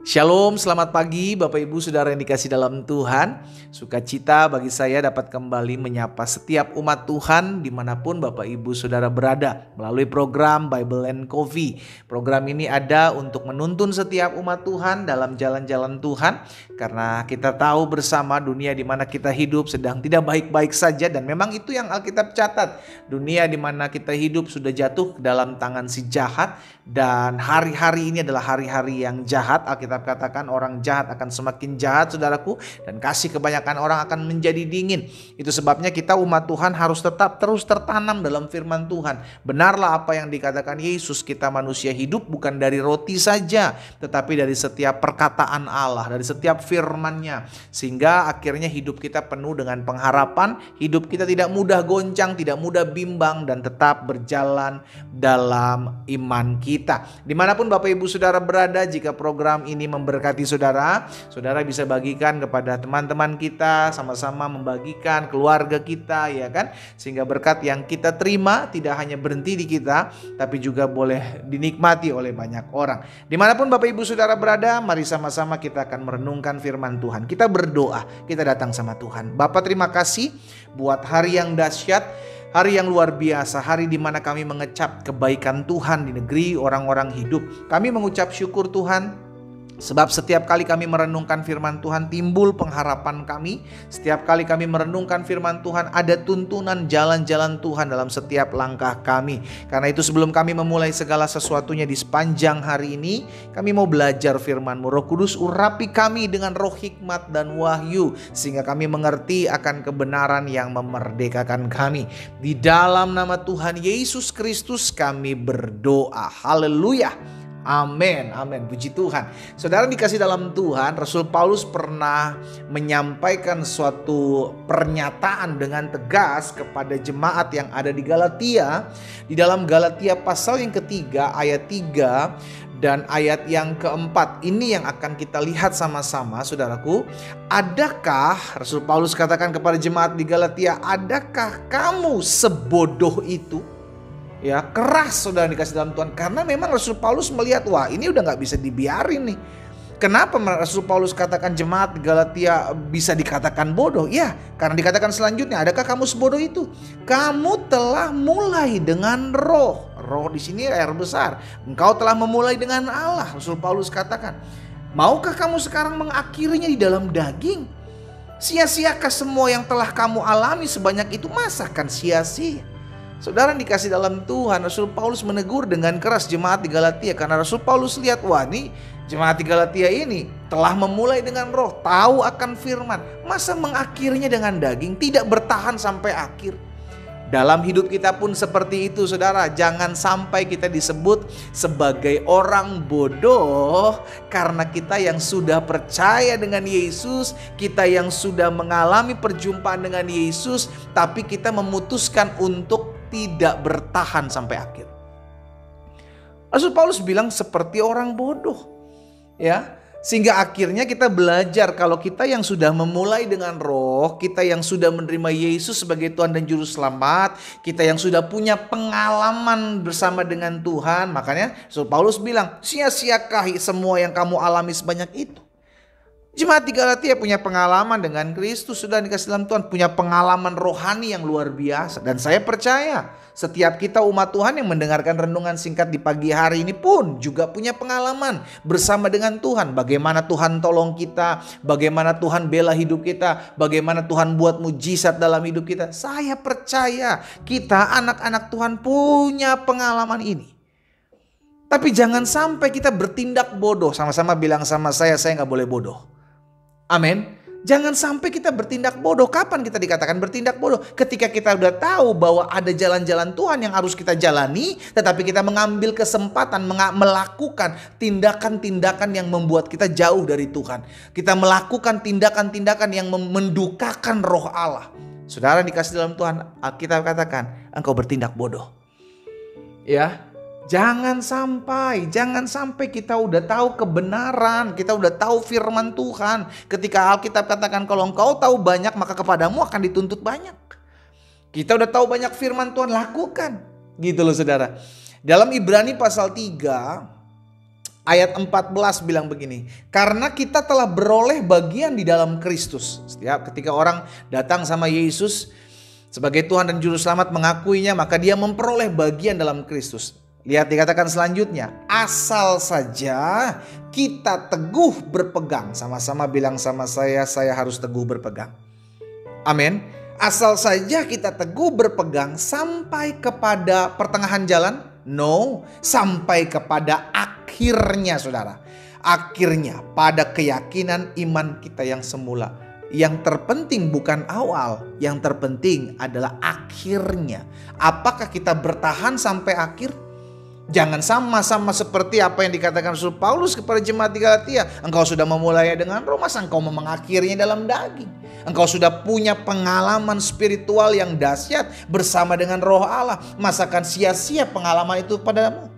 Shalom, selamat pagi Bapak Ibu Saudara yang dikasih dalam Tuhan. Sukacita bagi saya dapat kembali menyapa setiap umat Tuhan dimanapun Bapak Ibu Saudara berada melalui program Bible and Coffee. Program ini ada untuk menuntun setiap umat Tuhan dalam jalan-jalan Tuhan. Karena kita tahu bersama dunia di mana kita hidup sedang tidak baik-baik saja. Dan memang itu yang Alkitab catat. Dunia di mana kita hidup sudah jatuh dalam tangan si jahat. Dan hari-hari ini adalah hari-hari yang jahat. Alkitab katakan orang jahat akan semakin jahat, saudaraku, dan kasih kebanyakan orang akan menjadi dingin. Itu sebabnya kita umat Tuhan harus tetap terus tertanam dalam firman Tuhan. Benarlah apa yang dikatakan Yesus, kita manusia hidup bukan dari roti saja, tetapi dari setiap perkataan Allah, dari setiap firman-Nya. Sehingga akhirnya hidup kita penuh dengan pengharapan, hidup kita tidak mudah goncang, tidak mudah bimbang, dan tetap berjalan dalam iman kita. Dimanapun Bapak Ibu Saudara berada, jika program ini memberkati saudara, saudara bisa bagikan kepada teman-teman kita, sama-sama membagikan keluarga kita, ya kan? Sehingga berkat yang kita terima tidak hanya berhenti di kita, tapi juga boleh dinikmati oleh banyak orang. Dimanapun Bapak Ibu Saudara berada, mari sama-sama kita akan merenungkan firman Tuhan. Kita berdoa, kita datang sama Tuhan. Bapa, terima kasih buat hari yang dahsyat, hari yang luar biasa, hari di mana kami mengecap kebaikan Tuhan di negeri orang-orang hidup. Kami mengucap syukur Tuhan, sebab setiap kali kami merenungkan firman Tuhan timbul pengharapan kami. Setiap kali kami merenungkan firman Tuhan ada tuntunan jalan-jalan Tuhan dalam setiap langkah kami. Karena itu sebelum kami memulai segala sesuatunya di sepanjang hari ini, kami mau belajar firman-Mu. Roh Kudus, urapi kami dengan roh hikmat dan wahyu, sehingga kami mengerti akan kebenaran yang memerdekakan kami. Di dalam nama Tuhan Yesus Kristus kami berdoa. Haleluya. Amin, amin, puji Tuhan. Saudara dikasih dalam Tuhan, Rasul Paulus pernah menyampaikan suatu pernyataan dengan tegas kepada jemaat yang ada di Galatia. Di dalam Galatia pasal yang ketiga ayat 3 dan ayat yang keempat. Ini yang akan kita lihat sama-sama, saudaraku. Adakah, Rasul Paulus katakan kepada jemaat di Galatia, adakah kamu sebodoh itu? Ya, keras saudara dikasih dalam Tuhan. Karena memang Rasul Paulus melihat, wah ini udah gak bisa dibiarin nih. Kenapa Rasul Paulus katakan jemaat Galatia bisa dikatakan bodoh? Ya, karena dikatakan selanjutnya, adakah kamu sebodoh itu? Kamu telah mulai dengan roh. Roh di sini R besar. Engkau telah memulai dengan Allah. Rasul Paulus katakan, maukah kamu sekarang mengakhirinya di dalam daging? Sia-siakah semua yang telah kamu alami sebanyak itu? Masakan sia-sia? Saudara dikasih dalam Tuhan, Rasul Paulus menegur dengan keras jemaat di Galatia. Karena Rasul Paulus lihat, wah nih jemaat di Galatia ini telah memulai dengan roh, tahu akan firman. Masa mengakhirinya dengan daging, tidak bertahan sampai akhir. Dalam hidup kita pun seperti itu saudara. Jangan sampai kita disebut sebagai orang bodoh karena kita yang sudah percaya dengan Yesus, kita yang sudah mengalami perjumpaan dengan Yesus, tapi kita memutuskan untuk tidak bertahan sampai akhir. Rasul Paulus bilang seperti orang bodoh, ya. Sehingga akhirnya kita belajar kalau kita yang sudah memulai dengan roh, kita yang sudah menerima Yesus sebagai Tuhan dan Juru Selamat, kita yang sudah punya pengalaman bersama dengan Tuhan. Makanya Rasul Paulus bilang, sia-siakah semua yang kamu alami sebanyak itu? Jemaat di Galatia punya pengalaman dengan Kristus, sudah dikasih dalam Tuhan, punya pengalaman rohani yang luar biasa. Dan saya percaya setiap kita umat Tuhan yang mendengarkan renungan singkat di pagi hari ini pun juga punya pengalaman bersama dengan Tuhan. Bagaimana Tuhan tolong kita, bagaimana Tuhan bela hidup kita, bagaimana Tuhan buat mujizat dalam hidup kita. Saya percaya kita anak-anak Tuhan punya pengalaman ini. Tapi jangan sampai kita bertindak bodoh. Sama-sama bilang sama saya gak boleh bodoh. Amin. Jangan sampai kita bertindak bodoh. Kapan kita dikatakan bertindak bodoh? Ketika kita udah tahu bahwa ada jalan-jalan Tuhan yang harus kita jalani, tetapi kita mengambil kesempatan melakukan tindakan-tindakan yang membuat kita jauh dari Tuhan. Kita melakukan tindakan-tindakan yang mendukakan roh Allah. Saudara dikasih dalam Tuhan, kita katakan engkau bertindak bodoh. Ya. Jangan sampai kita udah tahu kebenaran, kita udah tahu firman Tuhan. Ketika Alkitab katakan kalau engkau tahu banyak maka kepadamu akan dituntut banyak. Kita udah tahu banyak firman Tuhan, lakukan. Gitu loh saudara. Dalam Ibrani pasal 3 Ayat 14 bilang begini, karena kita telah beroleh bagian di dalam Kristus. Setiap ketika orang datang sama Yesus sebagai Tuhan dan Juru Selamat, mengakuinya, maka dia memperoleh bagian dalam Kristus. Lihat dikatakan selanjutnya, asal saja kita teguh berpegang. Sama-sama bilang sama saya harus teguh berpegang. Amin. Asal saja kita teguh berpegang sampai kepada pertengahan jalan. No, sampai kepada akhirnya, saudara. Akhirnya pada keyakinan iman kita yang semula. Yang terpenting bukan awal, yang terpenting adalah akhirnya. Apakah kita bertahan sampai akhir? Jangan sama-sama seperti apa yang dikatakan Rasul Paulus kepada jemaat di Galatia. Engkau sudah memulai dengan roh, masa engkau mau mengakhirinya dalam daging? Engkau sudah punya pengalaman spiritual yang dahsyat bersama dengan roh Allah. Masakan sia-sia pengalaman itu padamu?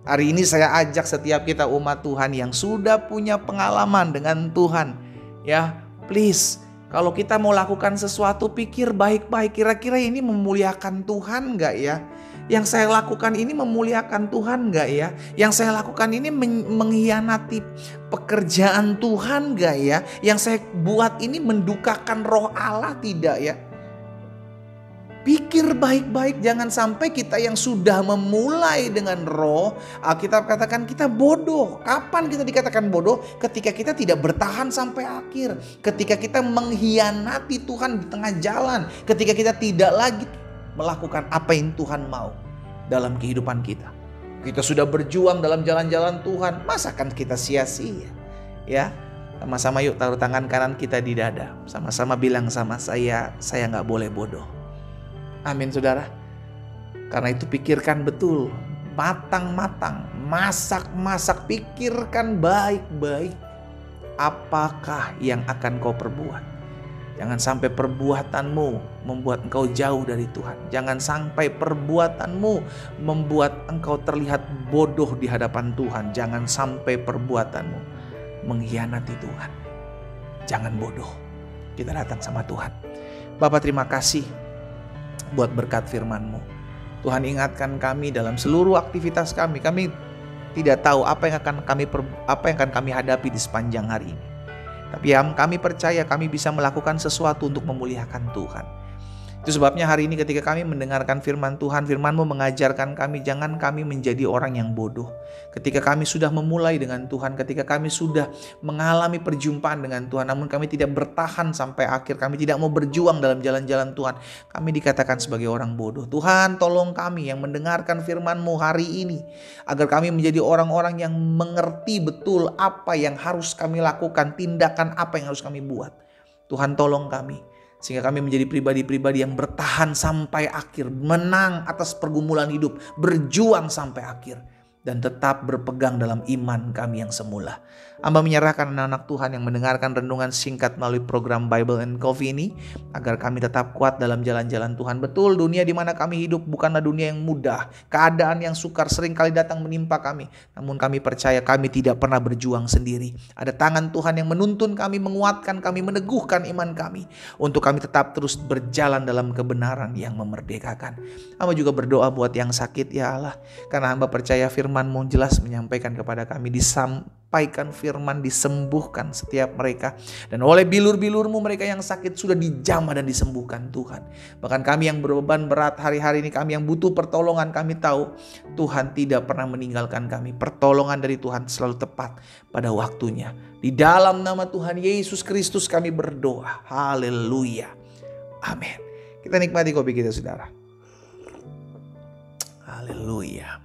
Hari ini saya ajak setiap kita umat Tuhan yang sudah punya pengalaman dengan Tuhan. Ya, please, kalau kita mau lakukan sesuatu, pikir baik-baik. Kira-kira ini memuliakan Tuhan gak ya? Yang saya lakukan ini memuliakan Tuhan gak ya? Yang saya lakukan ini mengkhianati pekerjaan Tuhan gak ya? Yang saya buat ini mendukakan roh Allah tidak ya? Pikir baik-baik, jangan sampai kita yang sudah memulai dengan roh, Alkitab katakan kita bodoh. Kapan kita dikatakan bodoh? Ketika kita tidak bertahan sampai akhir. Ketika kita mengkhianati Tuhan di tengah jalan. Ketika kita tidak lagi melakukan apa yang Tuhan mau dalam kehidupan kita. Kita sudah berjuang dalam jalan-jalan Tuhan, masa kan kita sia-sia? Ya, sama-sama yuk taruh tangan kanan kita di dada. Sama-sama bilang sama saya gak boleh bodoh. Amin, saudara. Karena itu pikirkan betul, matang-matang, masak-masak, pikirkan baik-baik apakah yang akan kau perbuat. Jangan sampai perbuatanmu membuat engkau jauh dari Tuhan. Jangan sampai perbuatanmu membuat engkau terlihat bodoh di hadapan Tuhan. Jangan sampai perbuatanmu mengkhianati Tuhan. Jangan bodoh. Kita datang sama Tuhan. Bapa, terima kasih buat berkat firman-Mu. Tuhan, ingatkan kami dalam seluruh aktivitas kami. Kami tidak tahu apa yang akan kami hadapi di sepanjang hari ini. Tapi kami percaya kami bisa melakukan sesuatu untuk memuliakan Tuhan. Itu sebabnya hari ini ketika kami mendengarkan firman Tuhan, firman-Mu mengajarkan kami, jangan kami menjadi orang yang bodoh. Ketika kami sudah memulai dengan Tuhan, ketika kami sudah mengalami perjumpaan dengan Tuhan, namun kami tidak bertahan sampai akhir, kami tidak mau berjuang dalam jalan-jalan Tuhan, kami dikatakan sebagai orang bodoh. Tuhan, tolong kami yang mendengarkan firman-Mu hari ini, agar kami menjadi orang-orang yang mengerti betul apa yang harus kami lakukan, tindakan apa yang harus kami buat. Tuhan, tolong kami, sehingga kami menjadi pribadi-pribadi yang bertahan sampai akhir, menang atas pergumulan hidup, berjuang sampai akhir, dan tetap berpegang dalam iman kami yang semula. Hamba menyerahkan anak-anak Tuhan yang mendengarkan renungan singkat melalui program Bible and Coffee ini, agar kami tetap kuat dalam jalan-jalan Tuhan. Betul, dunia di mana kami hidup bukanlah dunia yang mudah. Keadaan yang sukar sering kali datang menimpa kami. Namun kami percaya kami tidak pernah berjuang sendiri. Ada tangan Tuhan yang menuntun kami, menguatkan kami, meneguhkan iman kami, untuk kami tetap terus berjalan dalam kebenaran yang memerdekakan. Hamba juga berdoa buat yang sakit, ya Allah, karena hamba percaya firman-Mu jelas menyampaikan kepada kami, disampaikan firman, disembuhkan setiap mereka. Dan oleh bilur-bilur-Mu mereka yang sakit sudah dijamah dan disembuhkan Tuhan. Bahkan kami yang berbeban berat hari-hari ini, kami yang butuh pertolongan, kami tahu Tuhan tidak pernah meninggalkan kami. Pertolongan dari Tuhan selalu tepat pada waktunya. Di dalam nama Tuhan Yesus Kristus kami berdoa. Haleluya. Amin. Kita nikmati kopi kita, saudara. Haleluya.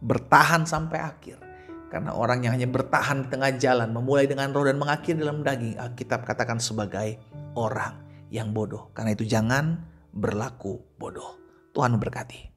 Bertahan sampai akhir. Karena orang yang hanya bertahan di tengah jalan, memulai dengan roh dan mengakhiri dalam daging, Alkitab katakan sebagai orang yang bodoh. Karena itu jangan berlaku bodoh. Tuhan memberkati.